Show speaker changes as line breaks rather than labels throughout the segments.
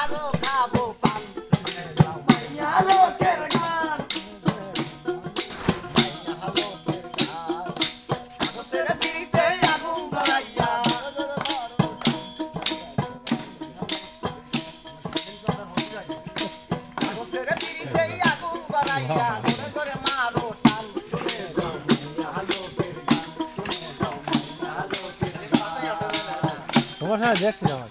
আরো খাবো পান মাইয়া লোকের গান মাইয়া লোকের গান কাগজের পিঠে আগুন ধরাইয়া কাগজের পিঠে আগুন ধরাইয়া করে করে মারো টান শুনে যাও মাইয়া লোকের গান শুনে যাও মাইয়া লোকের গান
তোমার সাথে দেখছিলাম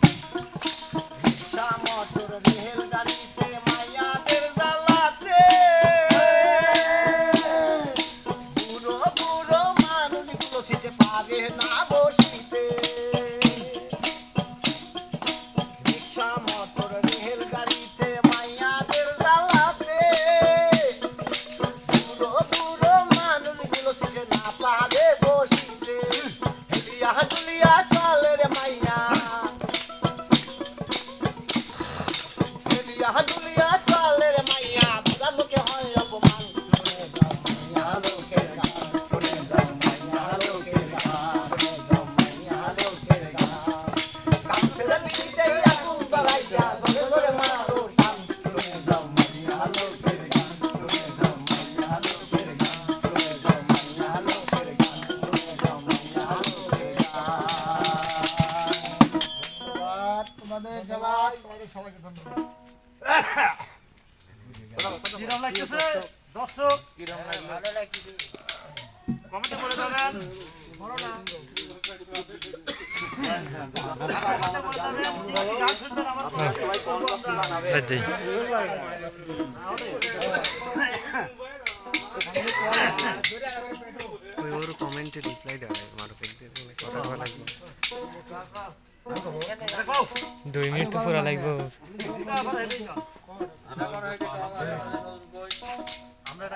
রিক্সা মোটর রেল গাড়িতে মায়াদের জ্বালাতে বুড়ো বুড়ো মানুষগুলো সেজে পারে না বসিতে রিক্সা মোটর রেল গাড়িতে মায়াদের জ্বালাতে বুড়ো বুড়ো মানুষগুলো সেজে না পারে বসিতে হেলিয়া দুলিয়া চলে রে মাইয়া দুলিয়া চলে রে মাইয়া বুড়া লোকে হয় অপমান শুনে যাও মাইয়া লোকের গান শুনে যাও মাইয়া লোকের গান শুনে যাও মাইয়া লোকের গান কাছের পিঠে আগুন ধরাইয়া ধরে ধরে মারো টান শুনে যাও মাইয়া লোকের গান শুনে যাও মাইয়া লোকের গান শুনে যাও মাইয়া লোকের গান শুনে যাও মাইয়া লোকের গান তোমাদের জবাব তোমাদের সবাইকে ধন্যবাদ
কিরম লাগতেছে দর্শক
ভালো লাগছে
কমেন্টে বলে দেবেন গান শুনবেন আমার
ওর কমেন্টে রিপ্লাই দেওয়া কথা বলা লাগবে 2 মিনিট তো পুরা লাগবে
আমরা